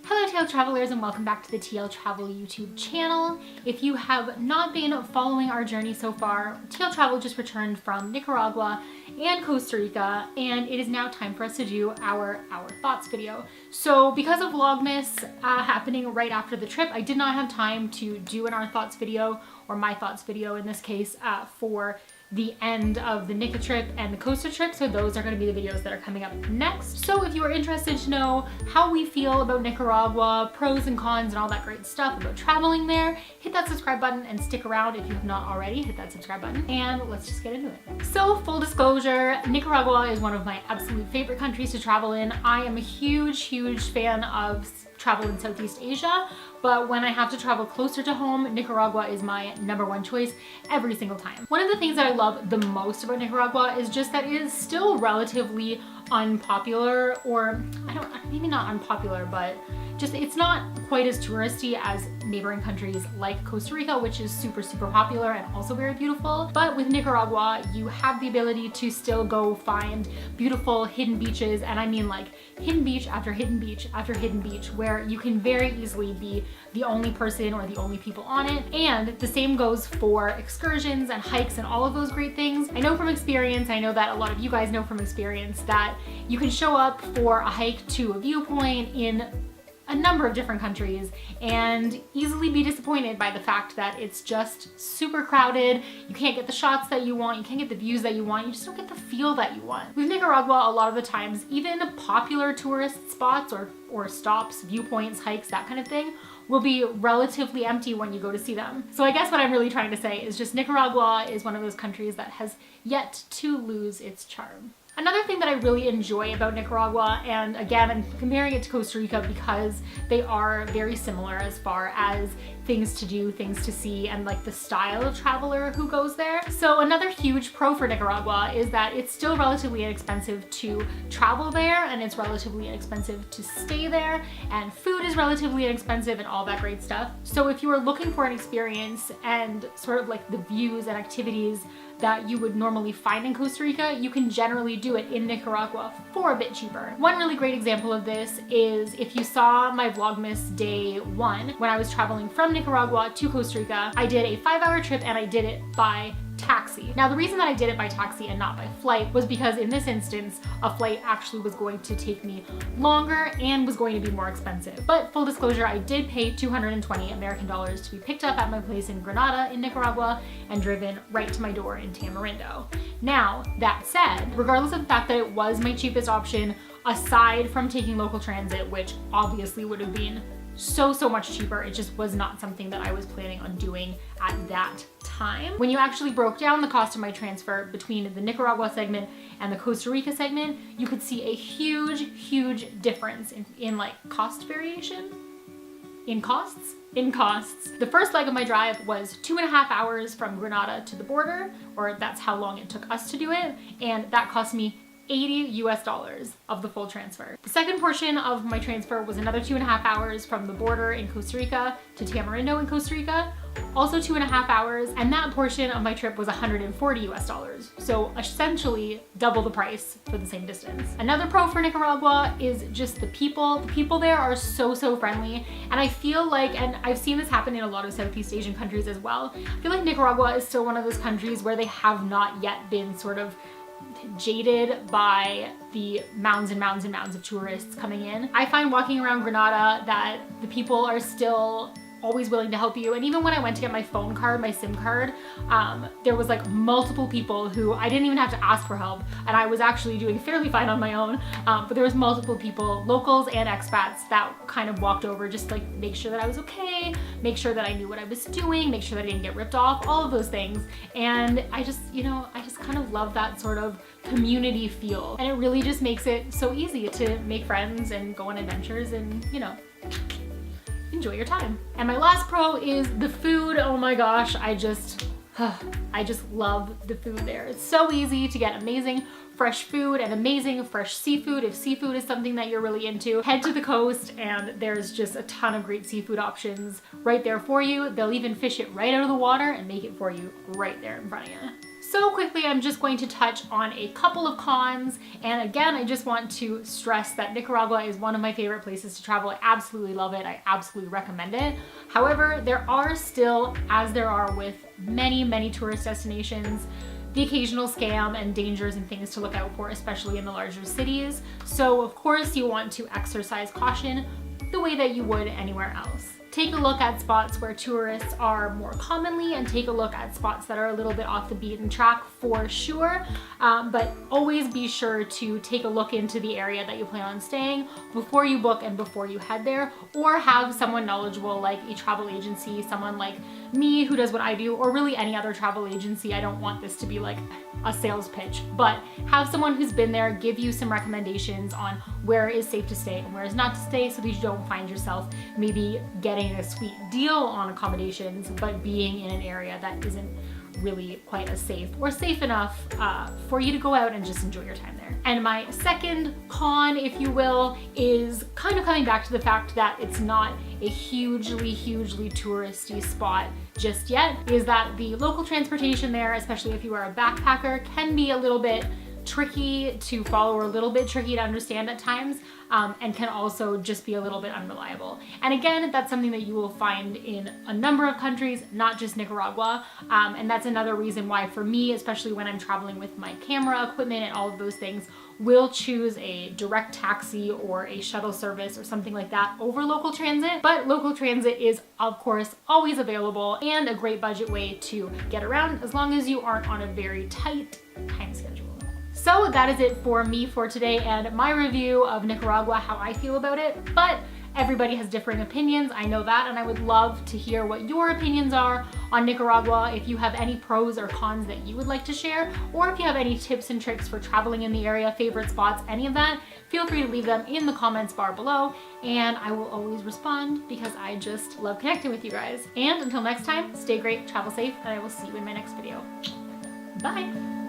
Hello TL Travelers and welcome back to the TL Travel YouTube channel. If you have not been following our journey so far, TL Travel just returned from Nicaragua and Costa Rica, and it is now time for us to do our thoughts video. So because of Vlogmas happening right after the trip, I did not have time to do an our thoughts video, or my thoughts video in this case, for the end of the Nica trip and the Costa trip, so those are going to be the videos that are coming up next. So if you are interested to know how we feel about Nicaragua, pros and cons and all that great stuff about traveling there, hit that subscribe button and stick around if you have not already. Hit that subscribe button and let's just get into it. So full disclosure, Nicaragua is one of my absolute favorite countries to travel in. I am a huge fan of travel in Southeast Asia, but when I have to travel closer to home, Nicaragua is my #1 choice every single time. One of the things that I love the most about Nicaragua is just that it is still relatively unpopular, or maybe not unpopular, but just it's not quite as touristy as neighboring countries like Costa Rica, which is super popular and also very beautiful. But with Nicaragua, you have the ability to still go find beautiful hidden beaches, and I mean like hidden beach after hidden beach after hidden beach, where you can very easily be the only person or the only people on it. And the same goes for excursions and hikes and all of those great things. I know from experience, I know that a lot of you guys know from experience, that you can show up for a hike to a viewpoint in a number of different countries and easily be disappointed by the fact that it's just super crowded. You can't get the shots that you want, you can't get the views that you want, you just don't get the feel that you want. With Nicaragua, a lot of the times, even popular tourist spots or stops, viewpoints, hikes, that kind of thing, will be relatively empty when you go to see them. So I guess what I'm really trying to say is just Nicaragua is one of those countries that has yet to lose its charm. Another thing that I really enjoy about Nicaragua, and again, I'm comparing it to Costa Rica because they are very similar as far as things to do, things to see, and like the style of traveler who goes there. So another huge pro for Nicaragua is that it's still relatively inexpensive to travel there, and it's relatively inexpensive to stay there, and food is relatively inexpensive and all that great stuff. So if you are looking for an experience and sort of like the views and activities that you would normally find in Costa Rica, you can generally do it in Nicaragua for a bit cheaper. One really great example of this is if you saw my Vlogmas day 1, when I was traveling from Nicaragua to Costa Rica, I did a 5-hour trip and I did it by taxi. Now the reason that I did it by taxi and not by flight was because in this instance, a flight actually was going to take me longer and was going to be more expensive. But full disclosure, I did pay 220 American dollars to be picked up at my place in Granada in Nicaragua and driven right to my door in Tamarindo. Now, that said, regardless of the fact that it was my cheapest option, aside from taking local transit, which obviously would have been so much cheaper, it just was not something that I was planning on doing at that time. When you actually broke down the cost of my transfer between the Nicaragua segment and the Costa Rica segment, you could see a huge difference in like cost variation. In costs. The first leg of my drive was 2.5 hours from Granada to the border, or that's how long it took us to do it, and that cost me $80 of the full transfer. The second portion of my transfer was another 2.5 hours from the border in Costa Rica to Tamarindo in Costa Rica, also 2.5 hours, and that portion of my trip was $140. So essentially double the price for the same distance. Another pro for Nicaragua is just the people. The people there are so friendly, and I feel like, and I've seen this happen in a lot of Southeast Asian countries as well, I feel like Nicaragua is still one of those countries where they have not yet been sort of jaded by the mounds and mounds of tourists coming in. I find walking around Granada that the people are still always willing to help you. And even when I went to get my phone card, my SIM card, there was like multiple people who I didn't even have to ask for help, and I was actually doing fairly fine on my own, but there was multiple people, locals and expats, that kind of walked over just to like make sure that I was okay, make sure that I knew what I was doing, make sure that I didn't get ripped off, all of those things. And I just kind of love that sort of community feel, and it really just makes it so easy to make friends and go on adventures and, you know, enjoy your time. And my last pro is the food. Oh my gosh, I just love the food there. It's so easy to get amazing fresh food and amazing fresh seafood. If seafood is something that you're really into, head to the coast and there's just a ton of great seafood options right there for you. They'll even fish it right out of the water and make it for you right there in front of you. So quickly, I'm just going to touch on a couple of cons. And again, I just want to stress that Nicaragua is one of my favorite places to travel. I absolutely love it. I absolutely recommend it. However, there are still, as there are with many tourist destinations, the occasional scam and dangers and things to look out for, especially in the larger cities. So of course you want to exercise caution the way that you would anywhere else. Take a look at spots where tourists are more commonly, and take a look at spots that are a little bit off the beaten track for sure. But always be sure to take a look into the area that you plan on staying before you book and before you head there, or have someone knowledgeable like a travel agency, someone like me who does what I do, or really any other travel agency. I don't want this to be like a sales pitch, but have someone who's been there give you some recommendations on where is safe to stay and where is not to stay, so that you don't find yourself maybe getting a sweet deal on accommodations, but being in an area that isn't really quite as safe or safe enough for you to go out and just enjoy your time there. And my second con, if you will, is kind of coming back to the fact that it's not a hugely touristy spot just yet, is that the local transportation there, especially if you are a backpacker, can be a little bit tricky to follow or a little bit tricky to understand at times, and can also just be a little bit unreliable. And again, that's something that you will find in a number of countries, not just Nicaragua. And that's another reason why for me, especially when I'm traveling with my camera equipment and all of those things, will choose a direct taxi or a shuttle service or something like that over local transit. But local transit is of course always available and a great budget way to get around, as long as you aren't on a very tight time schedule. So that is it for me for today and my review of Nicaragua, how I feel about it. But everybody has differing opinions, I know that, and I would love to hear what your opinions are on Nicaragua. If you have any pros or cons that you would like to share, or if you have any tips and tricks for traveling in the area, favorite spots, any of that, feel free to leave them in the comments bar below, and I will always respond because I just love connecting with you guys. And until next time, stay great, travel safe, and I will see you in my next video. Bye!